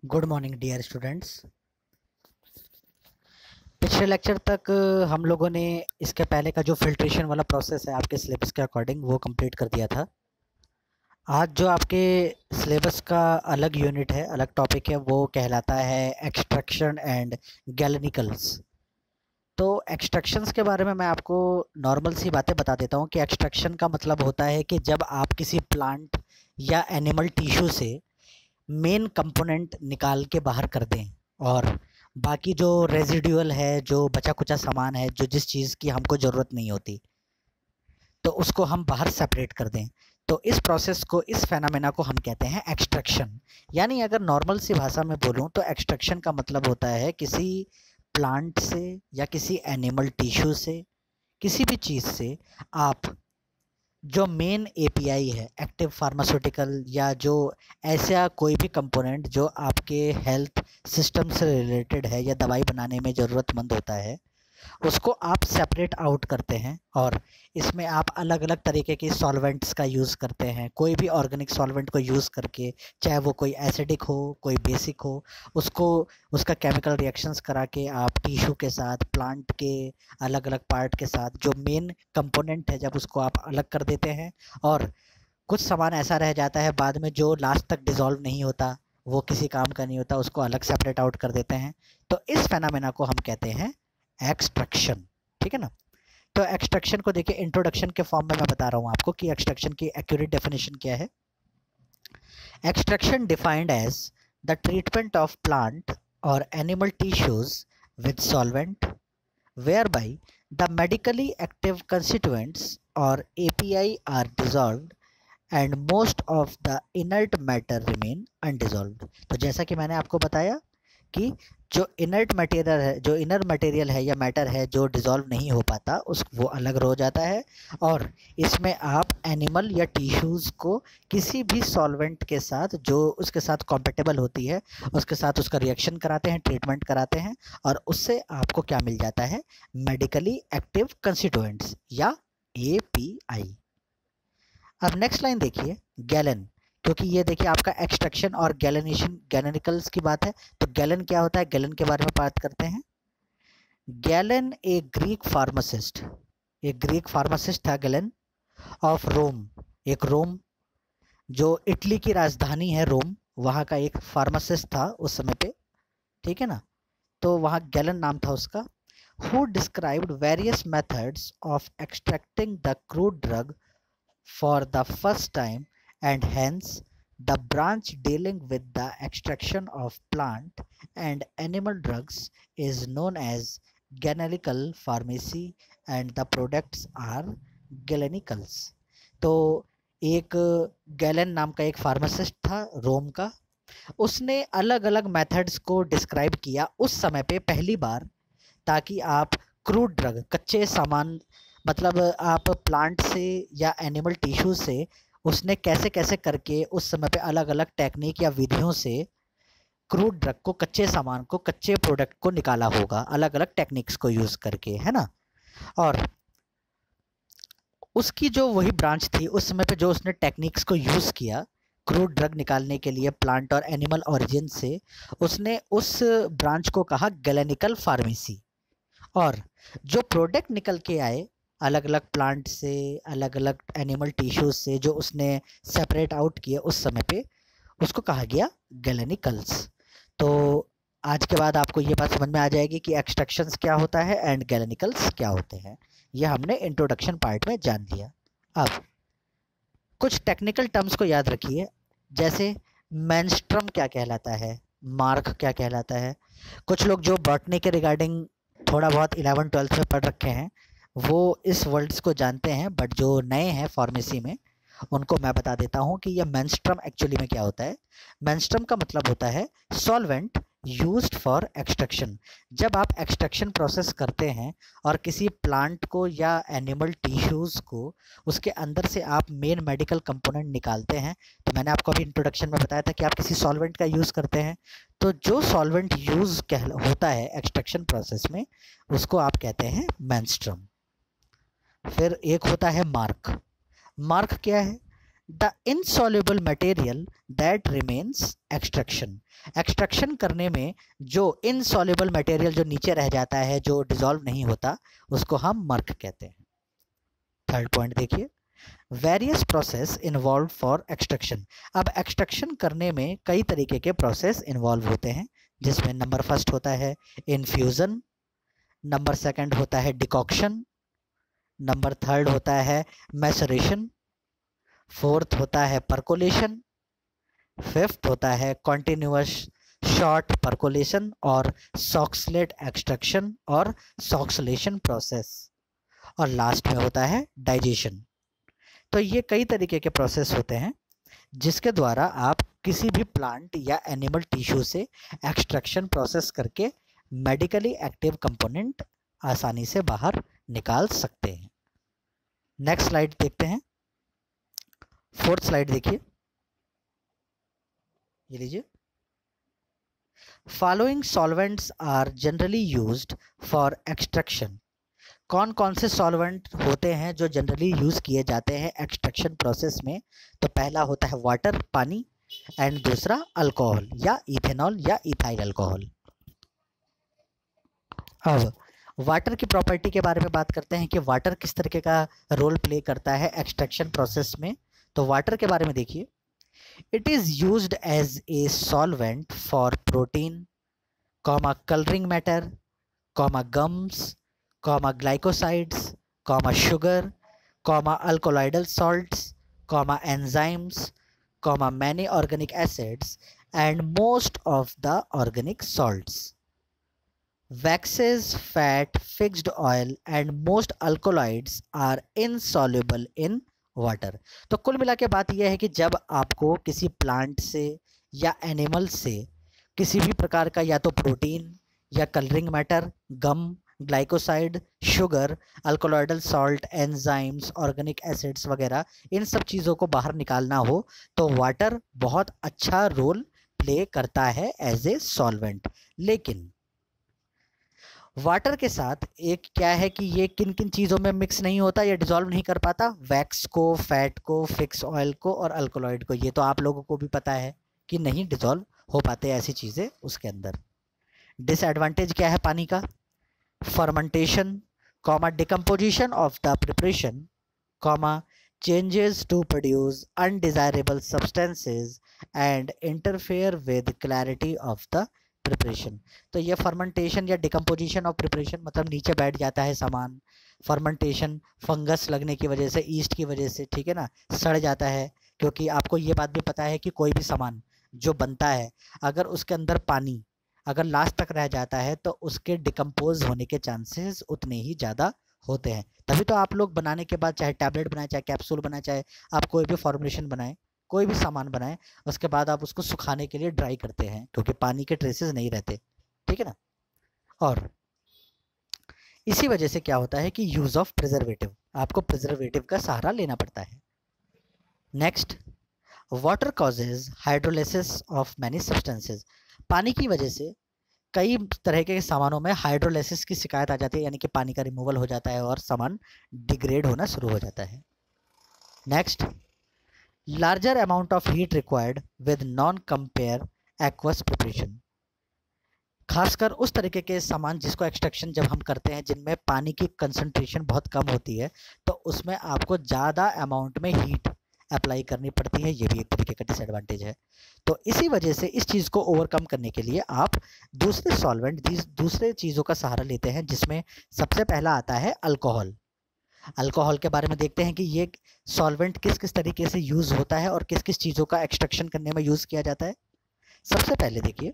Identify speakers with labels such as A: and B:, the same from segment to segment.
A: Good morning dear students. पिछले lecture तक हम लोगों ने इसके पहले का जो फिल्ट्रेशन वाला प्रोसेस है आपके सिलेबस के अकॉर्डिंग वो कंप्लीट कर दिया था। आज जो आपके सिलेबस का अलग यूनिट है, अलग टॉपिक है, वो कहलाता है एक्सट्रैक्शन एंड गैलेनिकल्स। तो एक्सट्रैक्शंस के बारे में मैं आपको नॉर्मल सी बातें बता देता हूँ कि एक्सट्रैक्शन का मतलब होता है कि जब आप किसी प्लांट या एनिमल टिश्यू से मेन कंपोनेंट निकाल के बाहर कर दें और बाकी जो रेजिडुअल है, जो बचा कुचा सामान है, जो जिस चीज़ की हमको ज़रूरत नहीं होती, तो उसको हम बाहर सेपरेट कर दें। तो इस प्रोसेस को, इस फेनामेना को हम कहते हैं एक्सट्रैक्शन। यानी अगर नॉर्मल सी भाषा में बोलूं तो एक्सट्रैक्शन का मतलब होता है किसी प्लांट से या किसी एनिमल टिश्यू से, किसी भी चीज़ से आप जो मेन एपीआई है, एक्टिव फार्मास्यूटिकल, या जो ऐसा कोई भी कंपोनेंट जो आपके हेल्थ सिस्टम से रिलेटेड है या दवाई बनाने में ज़रूरतमंद होता है, उसको आप सेपरेट आउट करते हैं। और इसमें आप अलग अलग तरीके के सॉल्वेंट्स का यूज़ करते हैं। कोई भी ऑर्गेनिक सॉल्वेंट को यूज़ करके, चाहे वो कोई एसिडिक हो, कोई बेसिक हो, उसको उसका केमिकल रिएक्शंस करा के आप टिश्यू के साथ, प्लांट के अलग अलग पार्ट के साथ जो मेन कंपोनेंट है, जब उसको आप अलग कर देते हैं और कुछ सामान ऐसा रह जाता है बाद में जो लास्ट तक डिज़ोल्व नहीं होता, वो किसी काम का नहीं होता, उसको अलग सेपरेट आउट कर देते हैं। तो इस फेनामेना को हम कहते हैं एक्सट्रैक्शन। ठीक है ना। तो एक्सट्रैक्शन को देखिए, इंट्रोडक्शन के फॉर्म में मैं बता रहा हूँ आपको कि एक्सट्रैक्शन की एक्यूरेट डेफिनेशन क्या है। Extraction defined as the treatment of plant और animal tissues with solvent whereby the medically active constituents or API are dissolved and most of the inert matter remain undissolved। तो जैसा कि मैंने आपको बताया कि जो इनर्ट मटेरियल है, जो इनर मटेरियल है या मैटर है जो डिज़ोल्व नहीं हो पाता, उस वो अलग हो जाता है। और इसमें आप एनिमल या टिश्यूज़ को किसी भी सॉल्वेंट के साथ जो उसके साथ कॉम्पेटेबल होती है, उसके साथ उसका रिएक्शन कराते हैं, ट्रीटमेंट कराते हैं, और उससे आपको क्या मिल जाता है? मेडिकली एक्टिव कंस्टिट्यूएंट्स या एपीआई। अब नेक्स्ट लाइन देखिए, गैलन। क्योंकि ये देखिए आपका एक्सट्रैक्शन और गैलेनेशन, गैलेनिकल्स की बात है, तो गैलन क्या होता है, गैलन के बारे में बात करते हैं। गैलन एक ग्रीक फार्मासिस्ट था गैलन, ऑफ रोम। एक रोम, जो इटली की राजधानी है रोम, वहाँ का एक फार्मासिस्ट था उस समय पे। ठीक है ना। तो वहाँ गैलन नाम था उसका। Who described various methods of extracting the crude drug for the first time, and hence the branch dealing with the extraction of plant and animal drugs is known as gynecological pharmacy and the products are galenicals। तो एक gallon नाम का एक pharmacist था रोम का, उसने अलग अलग मेथड्स को डिस्क्राइब किया उस समय पे पहली बार, ताकि आप क्रूड ड्रग, कच्चे सामान, मतलब आप प्लांट से या एनिमल टिश्यू से उसने कैसे कैसे करके उस समय पे अलग अलग टेक्निक या विधियों से क्रूड ड्रग को, कच्चे सामान को, कच्चे प्रोडक्ट को निकाला होगा, अलग अलग टेक्निक्स को यूज़ करके, है ना। और उसकी जो वही ब्रांच थी उस समय पे, जो उसने टेक्निक्स को यूज़ किया क्रूड ड्रग निकालने के लिए प्लांट और एनिमल ओरिजिन से, उसने उस ब्रांच को कहा गैलेनिकल फार्मेसी। और जो प्रोडक्ट निकल के आए अलग अलग प्लांट से, अलग अलग एनिमल टिश्यूज से, जो उसने सेपरेट आउट किए उस समय पे, उसको कहा गया गैलेनिकल्स। तो आज के बाद आपको ये बात समझ में आ जाएगी कि एक्सट्रैक्शंस क्या होता है एंड गैलेनिकल्स क्या होते हैं। ये हमने इंट्रोडक्शन पार्ट में जान लिया। अब कुछ टेक्निकल टर्म्स को याद रखिए, जैसे मेंस्ट्रुम क्या कहलाता है, मार्क क्या कहलाता है। कुछ लोग जो बॉटनी के रिगार्डिंग थोड़ा बहुत 11वीं-12वीं में पढ़ रखे हैं वो इस वर्ड्स को जानते हैं, बट जो नए हैं फार्मेसी में उनको मैं बता देता हूँ कि यह मेंस्ट्रुम एक्चुअली में क्या होता है। मेंस्ट्रुम का मतलब होता है सॉल्वेंट यूज्ड फॉर एक्सट्रैक्शन। जब आप एक्सट्रैक्शन प्रोसेस करते हैं और किसी प्लांट को या एनिमल टिश्यूज़ को, उसके अंदर से आप मेन मेडिकल कंपोनेंट निकालते हैं, तो मैंने आपको अभी इंट्रोडक्शन में बताया था कि आप किसी सॉल्वेंट का यूज़ करते हैं, तो जो सॉल्वेंट यूज़ होता है एक्सट्रैक्शन प्रोसेस में, उसको आप कहते हैं मेंस्ट्रुम। फिर एक होता है मार्क। मार्क क्या है? The insoluble material that remains extraction, extraction करने में जो इनसॉल्युबल मटेरियल जो नीचे रह जाता है, जो डिसॉल्व नहीं होता, उसको हम मर्क कहते हैं। थर्ड पॉइंट देखिए, various process involve for extraction. अब एक्सट्रैक्शन करने में कई तरीके के प्रोसेस इन्वॉल्व होते हैं, जिसमें नंबर फर्स्ट होता है इन्फ्यूज़न, नंबर सेकंड होता है डिकॉक्शन, नंबर थर्ड होता है मैसरेशन, फोर्थ होता है परकोलेशन, फिफ्थ होता है कॉन्टिन्यूअस शॉर्ट परकोलेशन और सॉक्सलेट एक्सट्रैक्शन और सॉक्सलेशन प्रोसेस, और लास्ट में होता है डाइजेशन। तो ये कई तरीके के प्रोसेस होते हैं जिसके द्वारा आप किसी भी प्लांट या एनिमल टिश्यू से एक्सट्रैक्शन प्रोसेस करके मेडिकली एक्टिव कंपोनेंट आसानी से बाहर निकाल सकते हैं। नेक्स्ट स्लाइड देखते हैं, फोर्थ स्लाइड देखिए, ये लीजिए। Following solvents are generally used for extraction. कौन कौन से सॉल्वेंट होते हैं जो जनरली यूज किए जाते हैं एक्सट्रैक्शन प्रोसेस में? तो पहला होता है वाटर, पानी, एंड दूसरा अल्कोहल या इथेनॉल या इथाइल अल्कोहल। अब वाटर की प्रॉपर्टी के बारे में बात करते हैं कि वाटर किस तरीके का रोल प्ले करता है एक्सट्रैक्शन प्रोसेस में। तो वाटर के बारे में देखिए, it is used as a solvent for protein, colouring matter, gums, glycosides, sugar, alkaloidal salts, enzymes, many organic acids, and most of the organic salts. Waxes, fat, fixed oil, and most alkaloids are insoluble in water. तो कुल मिला के बात यह है कि जब आपको किसी प्लांट से या एनिमल से किसी भी प्रकार का या तो प्रोटीन या colouring matter, gum, glycoside, sugar, alkaloidal salt, enzymes, organic acids वगैरह, इन सब चीज़ों को बाहर निकालना हो तो वाटर बहुत अच्छा रोल प्ले करता है एज ए सॉल्वेंट। लेकिन वाटर के साथ एक क्या है कि ये किन किन चीज़ों में मिक्स नहीं होता या डिसॉल्व नहीं कर पाता? वैक्स को, फैट को, फिक्स ऑयल को और अल्कोलॉइड को। ये तो आप लोगों को भी पता है कि नहीं डिसॉल्व हो पाते ऐसी चीज़ें उसके अंदर। डिसएडवांटेज क्या है पानी का? fermentation, decomposition of the preparation, changes to produce undesirable substances and interfere with clarity of the preparation। तो ये fermentation या decomposition of preparation मतलब नीचे बैठ जाता है सामान, fermentation फंगस लगने की वजह से, ईस्ट की वजह से, ठीक है ना, सड़ जाता है। क्योंकि आपको ये बात भी पता है कि कोई भी सामान जो बनता है अगर उसके अंदर पानी अगर लास्ट तक रह जाता है तो उसके डिकम्पोज होने के चांसेस उतने ही ज़्यादा होते हैं। तभी तो आप लोग बनाने के बाद चाहे टैबलेट बनाए, चाहे कैप्सूल बनाए, चाहे आप कोई भी फॉर्मुलेशन बनाए, कोई भी सामान बनाए, उसके बाद आप उसको सुखाने के लिए ड्राई करते हैं क्योंकि पानी के ट्रेसेस नहीं रहते, ठीक है ना। और इसी वजह से क्या होता है कि यूज़ ऑफ प्रिजर्वेटिव, आपको प्रिजर्वेटिव का सहारा लेना पड़ता है। Next, water causes hydrolysis of many substances. पानी की वजह से कई तरह के सामानों में हाइड्रोलिसिस की शिकायत आ जाती है, यानी कि पानी का रिमूवल हो जाता है और सामान डिग्रेड होना शुरू हो जाता है। Next, larger amount of heat required with non compare aqueous preparation. खासकर उस तरीके के सामान जिसको एक्सट्रैक्शन जब हम करते हैं जिनमें पानी की कंसंट्रेशन बहुत कम होती है, तो उसमें आपको ज़्यादा अमाउंट में हीट अप्लाई करनी पड़ती है। ये भी एक तरीके का डिसएडवांटेज है। तो इसी वजह से इस चीज़ को ओवरकम करने के लिए आप दूसरे सॉल्वेंट, दूसरे चीज़ों का सहारा लेते हैं, जिसमें सबसे पहला आता है अल्कोहल। अल्कोहल के बारे में देखते हैं कि ये सॉल्वेंट किस किस तरीके से यूज़ होता है और किस किस चीज़ों का एक्सट्रैक्शन करने में यूज़ किया जाता है। सबसे पहले देखिए,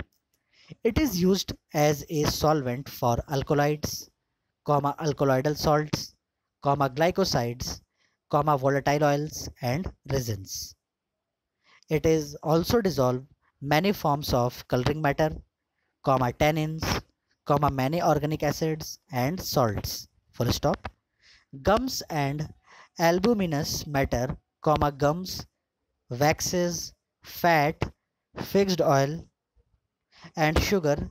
A: it is used as a solvent for alkaloids, alkaloidal salts, glycosides, volatile oils and resins. It is also dissolve many forms of coloring matter, tannins, many organic acids and salts. Full stop. Gums and albuminous matter, gums, waxes, fat, fixed oil and sugar,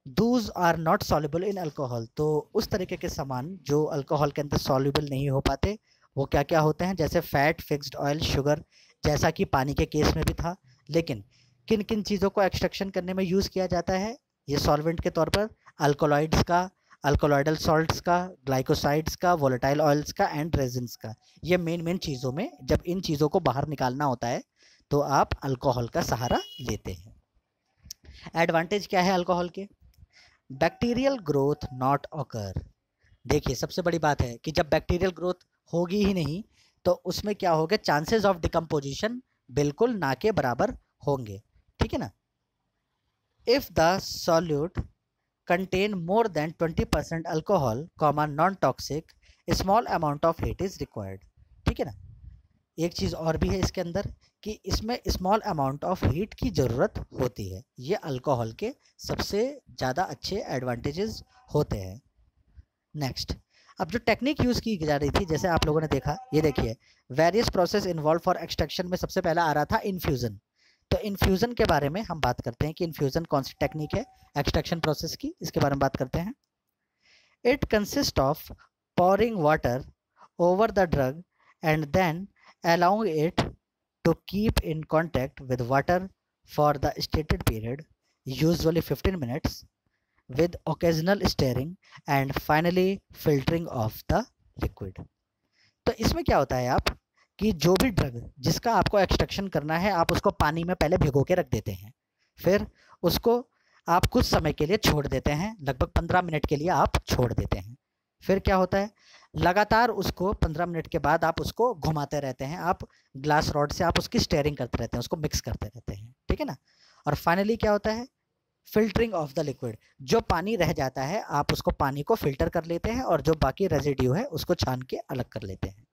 A: those are not soluble in alcohol. तो उस तरीके के सामान जो alcohol के अंदर soluble नहीं हो पाते वो क्या क्या होते हैं, जैसे फैट, फिक्स्ड ऑयल, शुगर, जैसा कि पानी के केस में भी था। लेकिन किन किन चीज़ों को एक्सट्रैक्शन करने में यूज़ किया जाता है ये सॉल्वेंट के तौर पर? अल्कोलॉइड्स का, अल्कोलॉइडल सॉल्ट्स का, ग्लाइकोसाइड्स का, वोलेटाइल ऑयल्स का एंड रेजिन्स का। ये मेन चीज़ों में जब इन चीज़ों को बाहर निकालना होता है तो आप अल्कोहल का सहारा लेते हैं। एडवांटेज क्या है अल्कोहल के? Bacterial growth not occur. देखिए सबसे बड़ी बात है कि जब बैक्टीरियल ग्रोथ होगी ही नहीं तो उसमें क्या होगा, चांसेस ऑफ डिकम्पोजिशन बिल्कुल ना के बराबर होंगे, ठीक है ना। If the solute contain more than 20% alcohol, non toxic, small amount of heat is required, ठीक है ना। एक चीज़ और भी है इसके अंदर कि इसमें स्मॉल अमाउंट ऑफ हीट की ज़रूरत होती है। ये अल्कोहल के सबसे ज़्यादा अच्छे एडवांटेजेस होते हैं। नेक्स्ट, अब जो टेक्निक यूज़ की जा रही थी, जैसे आप लोगों ने देखा, ये देखिए various process involve for extraction में सबसे पहला आ रहा था इन्फ्यूज़न। तो इन्फ्यूज़न के बारे में हम बात करते हैं कि इन्फ्यूज़न कौन सी टेक्निक है एक्सट्रैक्शन प्रोसेस की, इसके बारे में बात करते हैं। It consist of pouring water over the drug and then allowing it to keep in contact with water for the stated period, usually 15 minutes, with occasional stirring and finally filtering of the liquid. तो इसमें क्या होता है आप कि जो भी drug जिसका आपको एक्सट्रैक्शन करना है आप उसको पानी में पहले भिगो के रख देते हैं, फिर उसको आप कुछ समय के लिए छोड़ देते हैं, लगभग 15 मिनट के लिए आप छोड़ देते हैं। फिर क्या होता है, लगातार उसको 15 मिनट के बाद आप उसको घुमाते रहते हैं, आप ग्लास रॉड से आप उसकी स्टेयरिंग करते रहते हैं, उसको मिक्स करते रहते हैं, ठीक है ना। और फाइनली क्या होता है, फिल्टरिंग ऑफ द लिक्विड। जो पानी रह जाता है आप उसको पानी को फिल्टर कर लेते हैं और जो बाकी रेजिड्यू है उसको छान के अलग कर लेते हैं।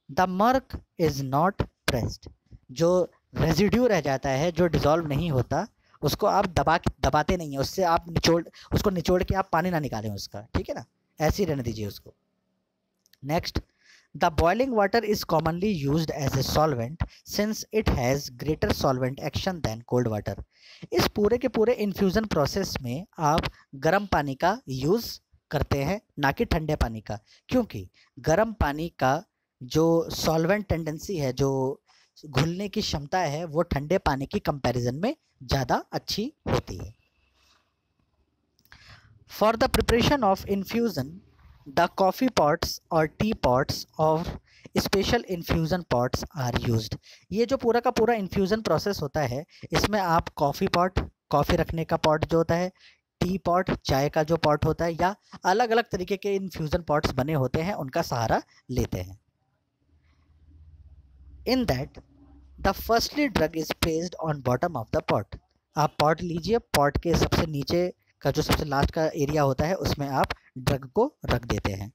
A: The marc is not pressed. जो रेजिड्यू रह जाता है, जो डिजॉल्व नहीं होता, उसको आप दबाते नहीं है, उससे आप उसको निचोड़ के आप पानी ना निकालें उसका, ठीक है ना, ऐसे ही रहने दीजिए उसको। Next, the boiling water is commonly used as a solvent since it has greater solvent action than cold water. इस पूरे के पूरे इन्फ्यूज़न प्रोसेस में आप गर्म पानी का यूज़ करते हैं, ना कि ठंडे पानी का, क्योंकि गर्म पानी का जो सॉल्वेंट टेंडेंसी है, जो घुलने की क्षमता है, वो ठंडे पानी की कंपैरिजन में ज़्यादा अच्छी होती है। For the preparation of infusion, the coffee pots और टी पॉट्स और special infusion pots are used. ये जो पूरा का पूरा इन्फ्यूज़न प्रोसेस होता है, इसमें आप कॉफ़ी पॉट, कॉफ़ी रखने का पॉट जो होता है, टी पॉट, चाय का जो पॉट होता है, या अलग अलग तरीके के इन्फ्यूज़न पॉट्स बने होते हैं, उनका सहारा लेते हैं। In that the firstly drug is placed on bottom of the pot. आप पॉट लीजिए, पॉट के सबसे नीचे का जो सबसे लास्ट का एरिया होता है उसमें आप ड्रग को रख देते हैं।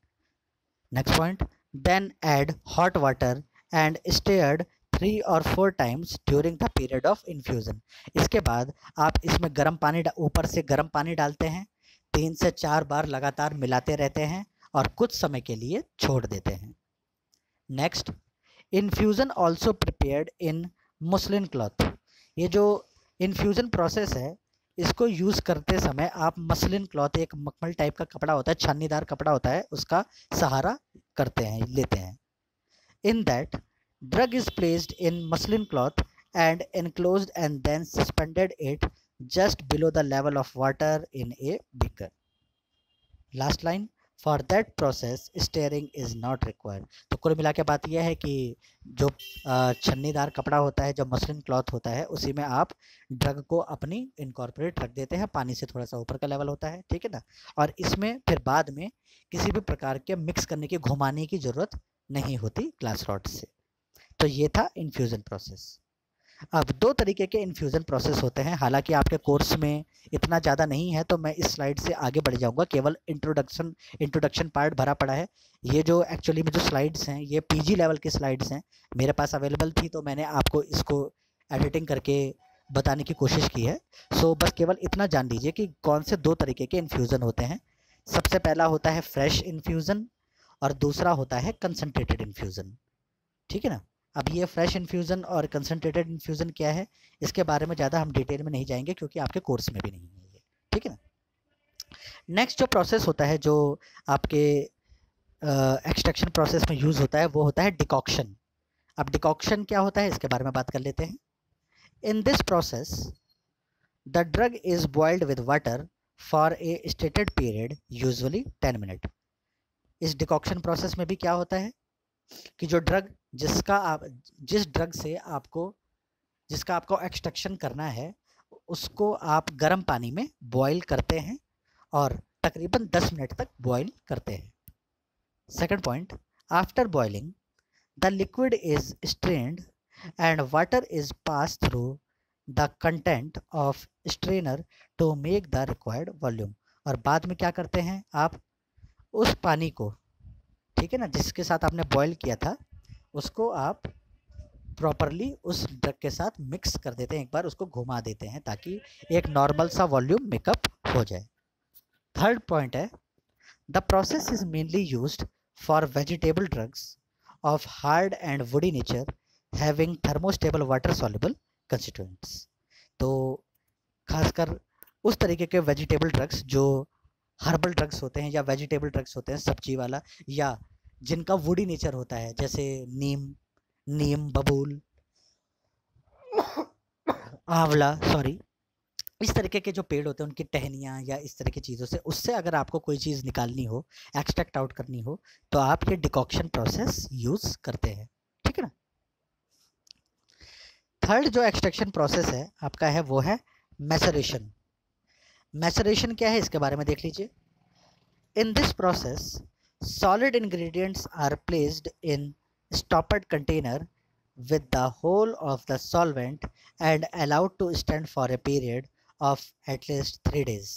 A: Next point, then add hot water and stirred 3 और 4 times during the period of infusion. इसके बाद आप इसमें गर्म पानी ऊपर से गर्म पानी डालते हैं, 3 से 4 बार लगातार मिलाते रहते हैं और कुछ समय के लिए छोड़ देते हैं। Next, infusion also prepared in muslin cloth. ये जो इन्फ्यूज़न प्रोसेस है, इसको यूज़ करते समय आप मसलिन क्लॉथ, एक मखमल टाइप का कपड़ा होता है, छन्नीदार कपड़ा होता है, उसका सहारा करते हैं, लेते हैं। In that drug is placed in muslin cloth and enclosed and then suspended it just below the level of water in a beaker. Last line, for that process stirring is not required. तो कुल मिला के बात यह है कि जो छन्नीदार कपड़ा होता है, जो मसलिन क्लॉथ होता है, उसी में आप ड्रग को अपनी इनकॉर्पोरेट रख देते हैं, पानी से थोड़ा सा ऊपर का लेवल होता है, ठीक है ना। और इसमें फिर बाद में किसी भी प्रकार के मिक्स करने की, घुमाने की ज़रूरत नहीं होती ग्लास रॉड से। तो ये था इन्फ्यूज़न प्रोसेस। अब 2 तरीके के इन्फ्यूज़न प्रोसेस होते हैं, हालांकि आपके कोर्स में इतना ज़्यादा नहीं है तो मैं इस स्लाइड से आगे बढ़ जाऊंगा, केवल इंट्रोडक्शन पार्ट भरा पड़ा है। ये जो एक्चुअली में जो स्लाइड्स हैं, ये पीजी लेवल की स्लाइड्स हैं, मेरे पास अवेलेबल थी तो मैंने आपको इसको एडिटिंग करके बताने की कोशिश की है। सो बस केवल इतना जान लीजिए कि कौन से 2 तरीके के इन्फ्यूज़न होते हैं। सबसे पहला होता है फ्रेश इन्फ्यूज़न और दूसरा होता है कंसनट्रेटेड इन्फ्यूज़न, ठीक है ना। अब ये फ्रेश इन्फ्यूज़न और कंसनट्रेटेड इन्फ्यूज़न क्या है, इसके बारे में ज़्यादा हम डिटेल में नहीं जाएंगे क्योंकि आपके कोर्स में भी नहीं है ये, ठीक है ना। नेक्स्ट जो प्रोसेस होता है, जो आपके एक्सट्रैक्शन प्रोसेस में यूज़ होता है वो होता है डिकॉक्शन। अब डिकॉक्शन क्या होता है इसके बारे में बात कर लेते हैं। इन this process the drug is boiled with water for a stated period, usually 10 minute. इस डिकॉक्शन प्रोसेस में भी क्या होता है कि जो ड्रग जिस ड्रग से जिसका आपको एक्सट्रैक्शन करना है उसको आप गर्म पानी में बॉईल करते हैं और तकरीबन 10 मिनट तक बॉईल करते हैं। Second point, after boiling the liquid is strained and water is pass through the content of strainer to make the required volume. और बाद में क्या करते हैं आप उस पानी को, ठीक है ना, जिसके साथ आपने बॉईल किया था उसको आप प्रॉपरली उस ड्रग के साथ मिक्स कर देते हैं, एक बार उसको घुमा देते हैं ताकि एक नॉर्मल सा वॉल्यूम मेकअप हो जाए। थर्ड पॉइंट है, the process is mainly used for vegetable drugs of hard and woody nature having thermostable water soluble constituents. तो खासकर उस तरीके के वेजिटेबल ड्रग्स जो हर्बल ड्रग्स होते हैं या वेजिटेबल ड्रग्स होते हैं सब्जी वाला, या जिनका वुडी नेचर होता है, जैसे नीम, बबूल, आंवला, सॉरी, इस तरीके के जो पेड़ होते हैं उनकी टहनियाँ या इस तरह की चीज़ों से, उससे अगर आपको कोई चीज़ निकालनी हो, एक्सट्रैक्ट आउट करनी हो, तो आप ये डिकॉक्शन प्रोसेस यूज़ करते हैं, ठीक है ना। थर्ड जो एक्सट्रैक्शन प्रोसेस है आपका है वो है मैसरेशन। मैसरेशन क्या है इसके बारे में देख लीजिए। In this process solid ingredients are placed in stoppered container with the whole of the solvent and allowed to stand for a period of at least 3 days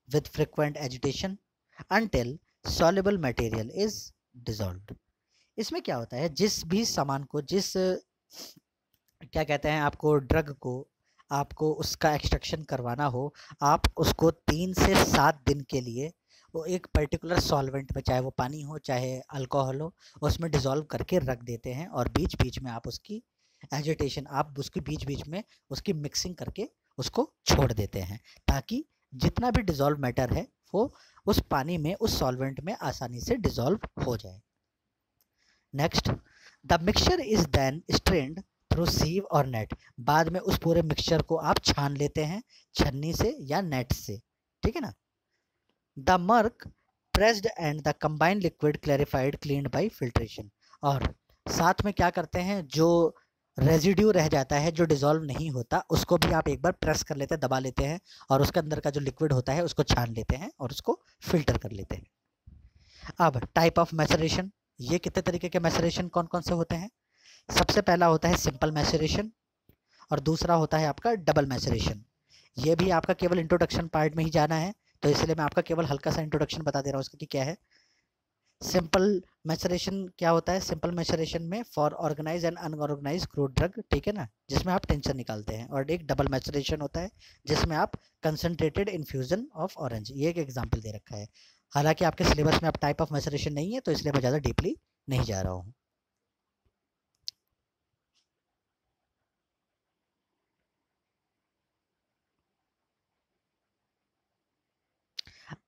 A: with frequent agitation until soluble material is dissolved। इसमें क्या होता है, जिस भी सामान को, जिस क्या कहते हैं, आपको ड्रग को आपको उसका एक्सट्रैक्शन करवाना हो, आप उसको 3 से 7 दिन के लिए वो एक पर्टिकुलर सॉल्वेंट में, चाहे वो पानी हो चाहे अल्कोहल हो, उसमें डिज़ोल्व करके रख देते हैं और बीच बीच में आप उसकी एजिटेशन, आप उसकी बीच बीच में उसकी मिक्सिंग करके उसको छोड़ देते हैं ताकि जितना भी डिज़ोल्व मैटर है वो उस पानी में, उस सॉल्वेंट में आसानी से डिज़ोल्व हो जाए। Next, the mixture is then strained through sieve और नेट। बाद में उस पूरे मिक्सचर को आप छान लेते हैं छन्नी से या नेट से, ठीक है ना। The marc pressed and the combined liquid clarified cleaned by filtration. और साथ में क्या करते हैं, जो रेजिड्यू रह जाता है, जो डिज़ोल्व नहीं होता, उसको भी आप एक बार प्रेस कर लेते हैं, दबा लेते हैं और उसके अंदर का जो लिक्विड होता है उसको छान लेते हैं और उसको फिल्टर कर लेते हैं। अब टाइप ऑफ मैसरेशन, ये कितने तरीके के मैसरेशन कौन कौन से होते हैं। सबसे पहला होता है सिंपल मैसरेशन और दूसरा होता है आपका डबल मैसरेशन। ये भी आपका केवल इंट्रोडक्शन पार्ट में ही जाना है, तो इसलिए मैं आपका केवल हल्का सा इंट्रोडक्शन बता दे रहा हूँ उसका कि क्या है। सिंपल मैसरेशन क्या होता है, सिंपल मैसरेशन में for organize and unorganize crude drug, ठीक है ना, जिसमें आप टेंशन निकालते हैं। और एक डबल मैसरेशन होता है जिसमें आप कंसनट्रेटेड इन्फ्यूजन ऑफ ऑरेंज, ये एक एग्जाम्पल दे रखा है। हालांकि आपके सिलेबस में अब टाइप ऑफ मैसरेशन नहीं है, तो इसलिए मैं ज़्यादा डीपली नहीं जा रहा हूँ।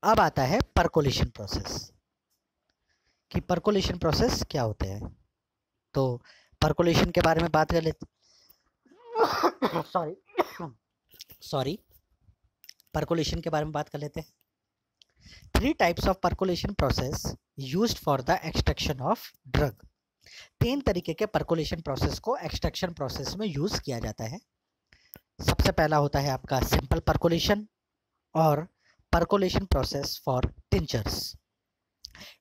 A: अब आता है परकोलेशन प्रोसेस, कि परकोलेशन प्रोसेस क्या होते हैं। तो परकोलेशन के बारे में बात कर लेते सॉरी परकोलेशन के बारे में बात कर लेते हैं। 3 types of percolation process used for the extraction of drug. 3 तरीके के परकोलेशन प्रोसेस को एक्सट्रैक्शन प्रोसेस में यूज किया जाता है। सबसे पहला होता है आपका सिंपल परकोलेशन और percolation process for tinctures.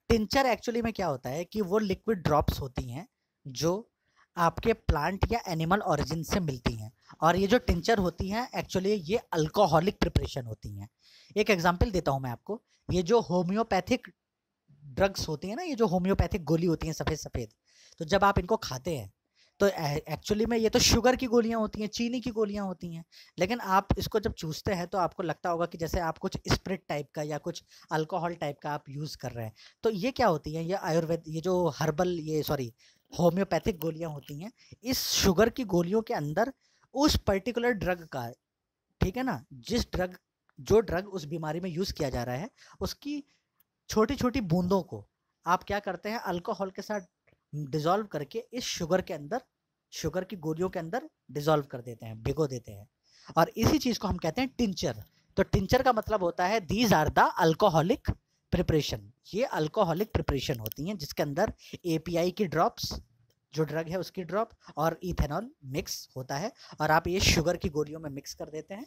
A: Tincture actually में क्या होता है कि वो लिक्विड ड्रॉप्स होती हैं जो आपके प्लांट या एनिमल ओरिजिन से मिलती हैं, और ये जो टिंचर होती हैं एक्चुअली ये अल्कोहलिक प्रिपरेशन होती हैं। एक एग्जांपल देता हूँ मैं आपको, ये जो होम्योपैथिक ड्रग्स होती हैं ना, ये जो होम्योपैथिक गोली होती हैं सफ़ेद सफ़ेद, तो जब आप इनको खाते हैं तो एक्चुअली में ये तो शुगर की गोलियां होती हैं, चीनी की गोलियां होती हैं, लेकिन आप इसको जब चूसते हैं तो आपको लगता होगा कि जैसे आप कुछ स्प्रिट टाइप का या कुछ अल्कोहल टाइप का आप यूज़ कर रहे हैं। तो ये क्या होती हैं, ये आयुर्वेद, ये जो हर्बल, ये सॉरी होम्योपैथिक गोलियां होती हैं, इस शुगर की गोलियों के अंदर उस पर्टिकुलर ड्रग का, ठीक है ना, जो ड्रग उस बीमारी में यूज़ किया जा रहा है उसकी छोटी छोटी बूंदों को आप क्या करते हैं, अल्कोहल के साथ डिजोल्व करके इस शुगर के अंदर, शुगर की गोलियों के अंदर डिजोल्व कर देते हैं, भिगो देते हैं, और इसी चीज को हम कहते हैं टिंचर। तो टिंचर का मतलब होता है these are the alcoholic preparation, ये अल्कोहलिक प्रिपरेशन होती हैं जिसके अंदर एपीआई की ड्रॉप्स, जो ड्रग है उसकी ड्रॉप और इथेनॉल मिक्स होता है, और आप ये शुगर की गोलियों में मिक्स कर देते हैं,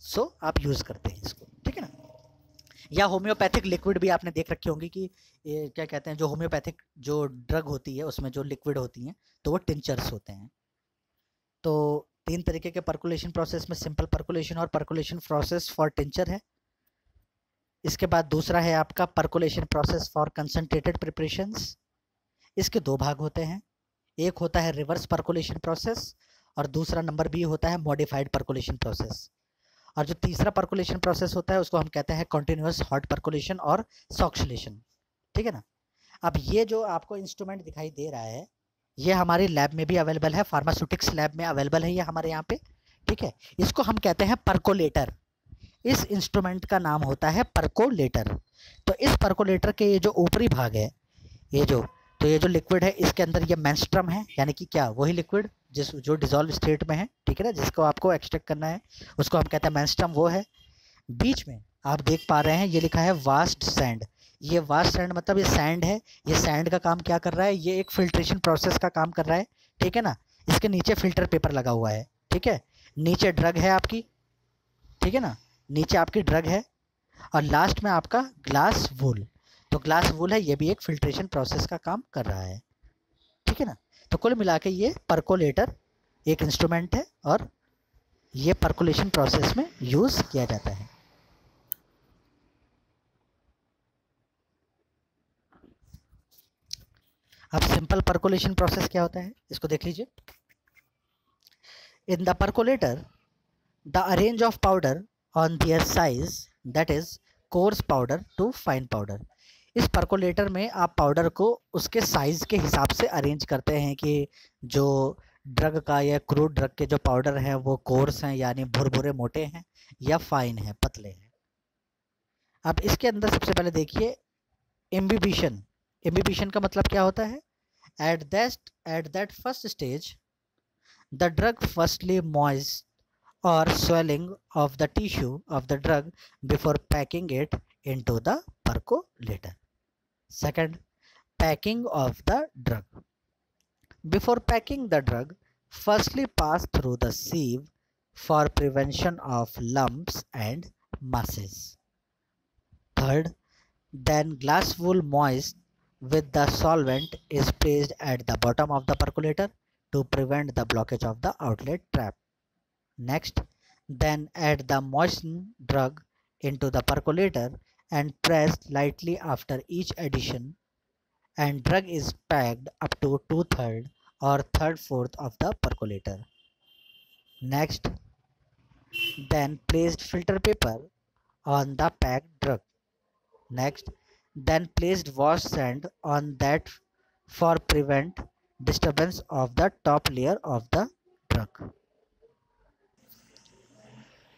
A: सो आप यूज करते हैं इसको, ठीक है ना। या होम्योपैथिक लिक्विड भी आपने देख रखी होंगी कि ये क्या कहते हैं, जो होम्योपैथिक जो ड्रग होती है उसमें जो लिक्विड होती हैं तो वो टिंचर्स होते हैं। तो 3 तरीके के पर्कुलेशन प्रोसेस में सिंपल पर्कुलेशन और पर्कुलेशन प्रोसेस फॉर टिंचर है। इसके बाद दूसरा है आपका percolation process for concentrated preparations. इसके 2 भाग होते हैं, एक होता है रिवर्स पर्कुलेशन प्रोसेस और दूसरा नंबर बी होता है मॉडिफाइड पर्कुलेशन प्रोसेस। और जो तीसरा पर्कुलेशन प्रोसेस होता है उसको हम कहते हैं कॉन्टिन्यूअस हॉट पर्कुलेशन और सॉक्सुलेशन, ठीक है ना। अब ये जो आपको इंस्ट्रूमेंट दिखाई दे रहा है ये हमारी लैब में भी अवेलेबल है, फार्मास्यूटिक्स लैब में अवेलेबल है ये हमारे यहाँ पे, ठीक है। इसको हम कहते हैं परकोलेटर, इस इंस्ट्रूमेंट का नाम होता है परकोलेटर। तो इस परकोलेटर के ये जो ऊपरी भाग है, ये जो लिक्विड है इसके अंदर ये मेंस्ट्रम है, यानी कि क्या, वही लिक्विड जो डिसॉल्व स्टेट में है, ठीक है ना, जिसको आपको एक्सट्रैक्ट करना है उसको हम कहते हैं मेंस्ट्रम, वो है। बीच में आप देख पा रहे हैं ये लिखा है वास्ट सैंड, ये वास्ट सैंड मतलब ये सैंड है, ये सैंड का काम क्या कर रहा है, ये एक फिल्ट्रेशन प्रोसेस का काम कर रहा है, ठीक है ना। इसके नीचे फिल्टर पेपर लगा हुआ है, ठीक है, नीचे ड्रग है आपकी, ठीक है ना, नीचे आपकी ड्रग है, और लास्ट में आपका ग्लास वूल, तो ग्लास वूल है, ये भी एक फिल्ट्रेशन प्रोसेस का काम कर रहा है, ठीक है ना। तो कुल मिला के ये परकोलेटर एक इंस्ट्रूमेंट है और ये परकोलेशन प्रोसेस में यूज किया जाता है। अब सिंपल परकोलेशन प्रोसेस क्या होता है इसको देख लीजिए। In the percolator the arrange of powder on their size, that is coarse powder to fine powder. इस परकोलेटर में आप पाउडर को उसके साइज के हिसाब से अरेंज करते हैं कि जो ड्रग का या क्रूड ड्रग के जो पाउडर हैं वो कोर्स हैं यानी भुरभुरे मोटे हैं या फाइन हैं पतले हैं। अब इसके अंदर सबसे पहले देखिए इम्बिबिशन, इम्बिबिशन का मतलब क्या होता है, at that first stage the drug firstly moist or swelling of the tissue of the drug before packing it into the percolator. Second, packing of the drug. Before packing the drug, firstly pass through the sieve for prevention of lumps and masses. Third, then glass wool moist with the solvent is placed at the bottom of the percolator to prevent the blockage of the outlet trap. Next, then add the moistened drug into the percolator and press lightly after each addition, and drug is packed up to 2/3 or 3/4 of the percolator. Next, then placed filter paper on the packed drug. Next, then placed wash sand on that for prevent disturbance of the top layer of the drug.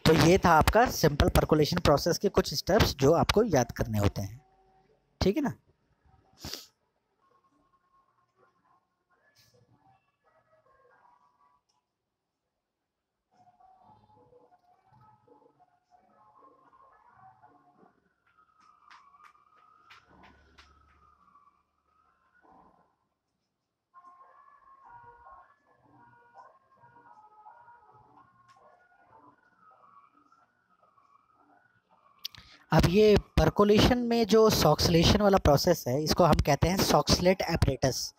A: तो ये था आपका simple percolation process के कुछ steps जो आपको याद करने होते हैं, ठीक है ना। अब ये परकोलेशन में जो सॉक्सलेशन वाला प्रोसेस है इसको हम कहते हैं सॉक्सलेट एपरेटस।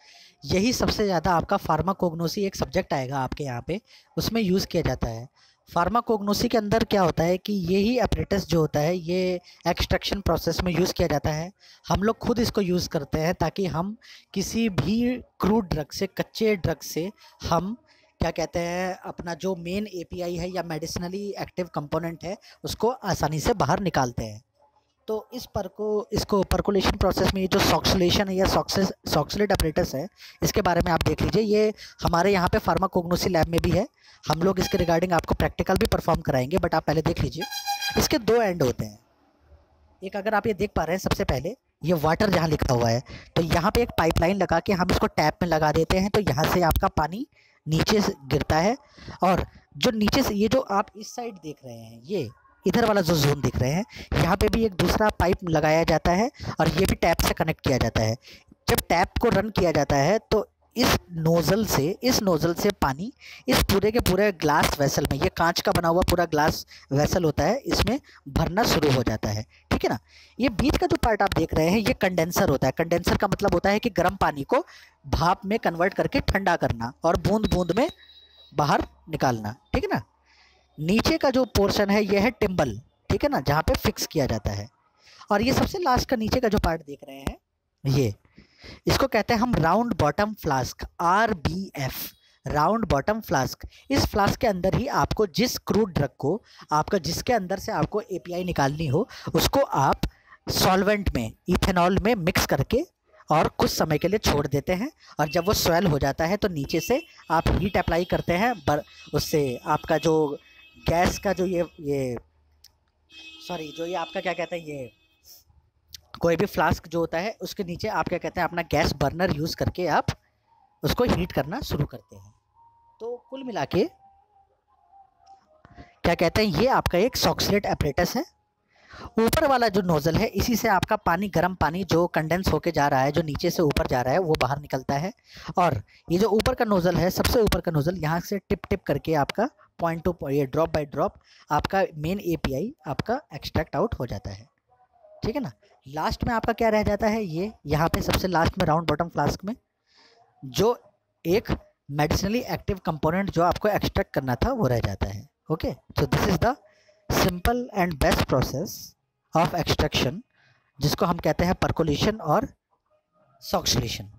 A: यही सबसे ज़्यादा आपका फार्माकोग्नोसी एक सब्जेक्ट आएगा आपके यहाँ पे, उसमें यूज़ किया जाता है। फार्माकोग्नोसी के अंदर क्या होता है कि यही एपरेटस जो होता है ये एक्सट्रैक्शन प्रोसेस में यूज़ किया जाता है। हम लोग खुद इसको यूज़ करते हैं ताकि हम किसी भी क्रूड ड्रग से, कच्चे ड्रग से हम क्या कहते हैं अपना जो मेन एपीआई है या मेडिसिनली एक्टिव कंपोनेंट है उसको आसानी से बाहर निकालते हैं। तो इसको परकोलेशन प्रोसेस में ये जो सॉक्सुलेशन है या सॉक्सुलेट एपरेटस है इसके बारे में आप देख लीजिए। ये हमारे यहाँ पे फार्माकोग्नोसी लैब में भी है, हम लोग इसके रिगार्डिंग आपको प्रैक्टिकल भी परफॉर्म कराएंगे, बट आप पहले देख लीजिए। इसके 2 एंड होते हैं, एक अगर आप ये देख पा रहे हैं सबसे पहले ये वाटर जहाँ लिखा हुआ है, तो यहाँ पे एक पाइपलाइन लगा के हम इसको टैप में लगा देते हैं, तो यहाँ से आपका पानी नीचे से गिरता है। और जो नीचे से ये जो आप इस साइड देख रहे हैं, ये इधर वाला जो जोन दिख रहे हैं, यहाँ पे भी एक दूसरा पाइप लगाया जाता है और ये भी टैप से कनेक्ट किया जाता है। जब टैप को रन किया जाता है तो इस नोज़ल से पानी इस पूरे के पूरे ग्लास वेसल में, ये कांच का बना हुआ पूरा ग्लास वेसल होता है, इसमें भरना शुरू हो जाता है। ठीक है ना। ये बीच का जो पार्ट आप देख रहे हैं, ये कंडेंसर होता है। कंडेंसर का मतलब होता है कि गर्म पानी को भाप में कन्वर्ट करके ठंडा करना और बूंद बूंद में बाहर निकालना। ठीक है ना। नीचे का जो पोर्शन है ये है टिम्बल, ठीक है ना, जहाँ पे फिक्स किया जाता है। और ये सबसे लास्ट का नीचे का जो पार्ट देख रहे हैं, ये इसको कहते हैं हम round bottom flask, RBF, round bottom flask. इस फ्लास्क के अंदर ही आपको जिस क्रूड ड्रग को आपका जिसके अंदर से आपको API निकालनी हो, उसको आप सॉल्वेंट में, इथेनॉल में मिक्स करके और कुछ समय के लिए छोड़ देते हैं। और जब वो स्वेल हो जाता है तो नीचे से आप हीट अप्लाई करते हैं, उससे आपका जो गैस का जो ये आपका क्या कहते हैं, ये कोई भी फ्लास्क जो होता है उसके नीचे आप क्या कहते हैं, अपना गैस बर्नर यूज़ करके आप उसको हीट करना शुरू करते हैं। तो कुल मिला के क्या कहते हैं, ये आपका एक सॉक्सलेट एपरेटस है। ऊपर वाला जो नोज़ल है, इसी से आपका पानी, गर्म पानी जो कंडेंस होके जा रहा है, जो नीचे से ऊपर जा रहा है, वो बाहर निकलता है। और ये जो ऊपर का नोज़ल है, सबसे ऊपर का नोज़ल, यहाँ से टिप टिप करके आपका पॉइंट टू ये ड्रॉप बाय ड्रॉप आपका मेन API आपका एक्सट्रैक्ट आउट हो जाता है। ठीक है ना। लास्ट में आपका क्या रह जाता है, ये यहाँ पे सबसे लास्ट में राउंड बॉटम फ्लास्क में जो एक मेडिसिनली एक्टिव कंपोनेंट जो आपको एक्सट्रैक्ट करना था वो रह जाता है। Okay, so this is the simple and best process of extraction, जिसको हम कहते हैं परकोलेशन और सॉक्सलेशन।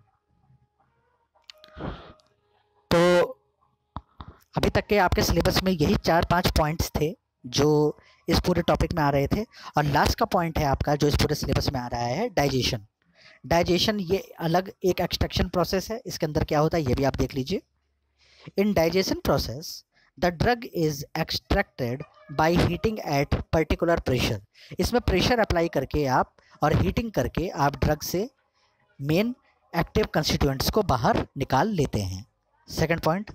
A: तो अभी तक के आपके सिलेबस में यही 4-5 पॉइंट्स थे जो इस पूरे टॉपिक में आ रहे थे। और लास्ट का पॉइंट है आपका जो इस पूरे सिलेबस में आ रहा है, डाइजेशन। डाइजेशन ये अलग एक एक्सट्रैक्शन प्रोसेस है। इसके अंदर क्या होता है ये भी आप देख लीजिए। In digestion process the drug is extracted by heating at particular pressure. इसमें प्रेशर अप्लाई करके आप और हीटिंग करके आप ड्रग से मेन एक्टिव कंस्टिट्यूएंट्स को बाहर निकाल लेते हैं। Second point,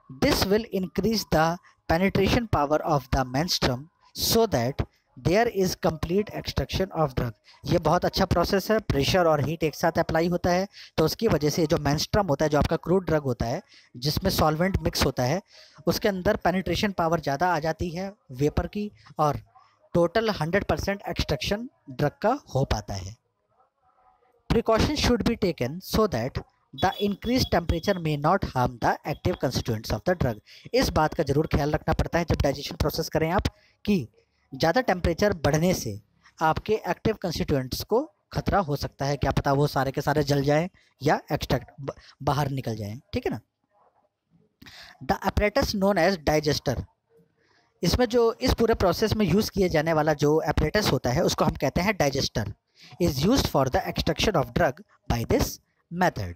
A: this will increase the penetration power of the menstruum so that there is complete extraction of drug। ये बहुत अच्छा प्रोसेस है। प्रेशर और हीट एक साथ अप्लाई होता है, तो उसकी वजह से जो मेंस्ट्रम होता है, जो आपका क्रूड ड्रग होता है जिसमें सॉल्वेंट मिक्स होता है, उसके अंदर पेनिट्रेशन पावर ज़्यादा आ जाती है वेपर की, और टोटल 100% एक्सट्रैक्शन ड्रग का हो पाता है। Precaution should be taken so that the increase temperature may not harm the active constituents of the drug. इस बात का जरूर ख्याल रखना पड़ता है जब डाइजेशन प्रोसेस करें आप, कि ज़्यादा टेम्परेचर बढ़ने से आपके एक्टिव कंस्टिट्यूएंट्स को खतरा हो सकता है। क्या पता वो सारे के सारे जल जाएं या एक्सट्रैक्ट बाहर निकल जाएं। ठीक है ना। The apparatus known as digester, इसमें जो इस पूरे प्रोसेस में यूज़ किए जाने वाला जो अपरेटस होता है उसको हम कहते हैं digester, is used for the extraction of drug by this method.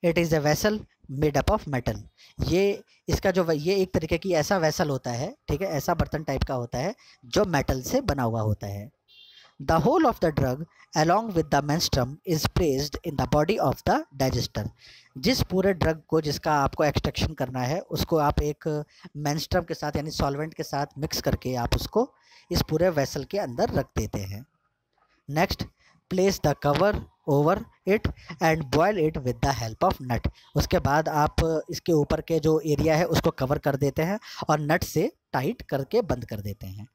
A: It is a vessel made up of metal. ये इसका जो ये एक तरीके की ऐसा वेसल होता है, ठीक है, ऐसा बर्तन टाइप का होता है जो मेटल से बना हुआ होता है। The whole of the drug along with the menstruum is placed in the body of the digester. जिस पूरे ड्रग को जिसका आपको एक्सट्रैक्शन करना है उसको आप एक मेंस्ट्रम के साथ यानी सॉल्वेंट के साथ मिक्स करके आप उसको इस पूरे वेसल के अंदर रख देते हैं। Next, place the cover over it and boil it with the help of nut. उसके बाद आप इसके ऊपर के जो एरिया है उसको कवर कर देते हैं और नट से टाइट करके बंद कर देते हैं।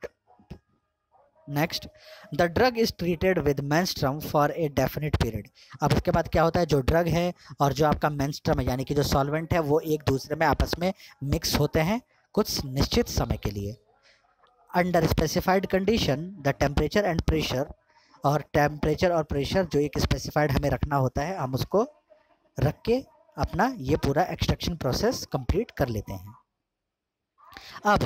A: Next, the drug is treated with menstruum for a definite period. अब इसके बाद क्या होता है, जो ड्रग है और जो आपका मेंस्ट्रम है यानी कि जो सॉल्वेंट है वो एक दूसरे में आपस में मिक्स होते हैं कुछ निश्चित समय के लिए। Under specified condition the temperature and pressure, और टेम्परेचर और प्रेशर जो एक स्पेसिफाइड हमें रखना होता है, हम उसको रख के अपना ये पूरा एक्सट्रैक्शन प्रोसेस कंप्लीट कर लेते हैं। अब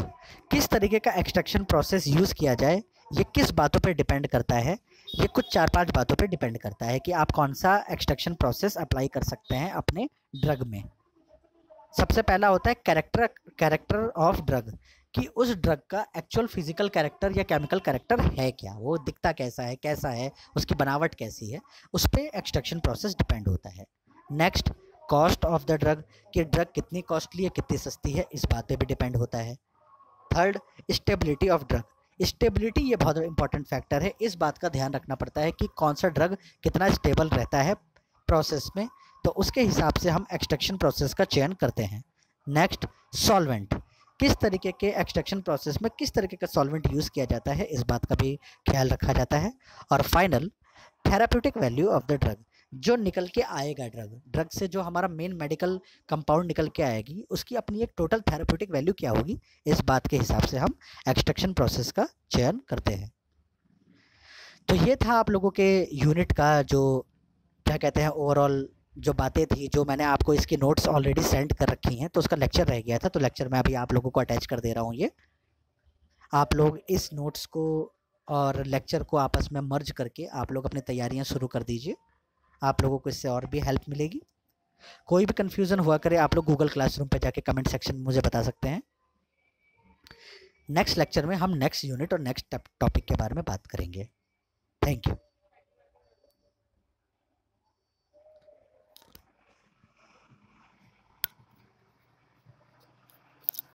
A: किस तरीके का एक्सट्रैक्शन प्रोसेस यूज़ किया जाए, ये किस बातों पे डिपेंड करता है, ये कुछ 4-5 बातों पे डिपेंड करता है कि आप कौन सा एक्सट्रैक्शन प्रोसेस अप्लाई कर सकते हैं अपने ड्रग में। सबसे पहला होता है कैरेक्टर ऑफ ड्रग, कि उस ड्रग का एक्चुअल फिजिकल कैरेक्टर या केमिकल कैरेक्टर है क्या, वो दिखता कैसा है, उसकी बनावट कैसी है, उस पर एक्सट्रैक्शन प्रोसेस डिपेंड होता है। Next, cost of the drug, कि ड्रग कितनी कॉस्टली है, कितनी सस्ती है, इस बात पे भी डिपेंड होता है। Third, stability of drug, stability ये बहुत इंपॉर्टेंट फैक्टर है, इस बात का ध्यान रखना पड़ता है कि कौन सा ड्रग कितना स्टेबल रहता है प्रोसेस में, तो उसके हिसाब से हम एक्सट्रैक्शन प्रोसेस का चयन करते हैं। नेक्स्ट, सॉल्वेंट, किस तरीके के एक्सट्रैक्शन प्रोसेस में किस तरीके का सॉल्वेंट यूज़ किया जाता है, इस बात का भी ख्याल रखा जाता है। और final, therapeutic value of the drug, जो निकल के आएगा ड्रग से जो हमारा मेन मेडिकल कंपाउंड निकल के आएगी, उसकी अपनी एक टोटल थेराप्यूटिक वैल्यू क्या होगी, इस बात के हिसाब से हम एक्सट्रैक्शन प्रोसेस का चयन करते हैं। तो ये था आप लोगों के यूनिट का जो क्या कहते हैं ओवरऑल जो बातें थी, जो मैंने आपको इसकी नोट्स ऑलरेडी सेंड कर रखी हैं, तो उसका लेक्चर रह गया था, तो लेक्चर मैं अभी आप लोगों को अटैच कर दे रहा हूँ। ये आप लोग इस नोट्स को और लेक्चर को आपस में मर्ज करके आप लोग अपनी तैयारियां शुरू कर दीजिए, आप लोगों को इससे और भी हेल्प मिलेगी। कोई भी कन्फ्यूज़न हुआ करे आप लोग गूगल क्लासरूम पे जाके कमेंट सेक्शन में मुझे बता सकते हैं। नेक्स्ट लेक्चर में हम नेक्स्ट यूनिट और नेक्स्ट टॉपिक के बारे में बात करेंगे। Thank you.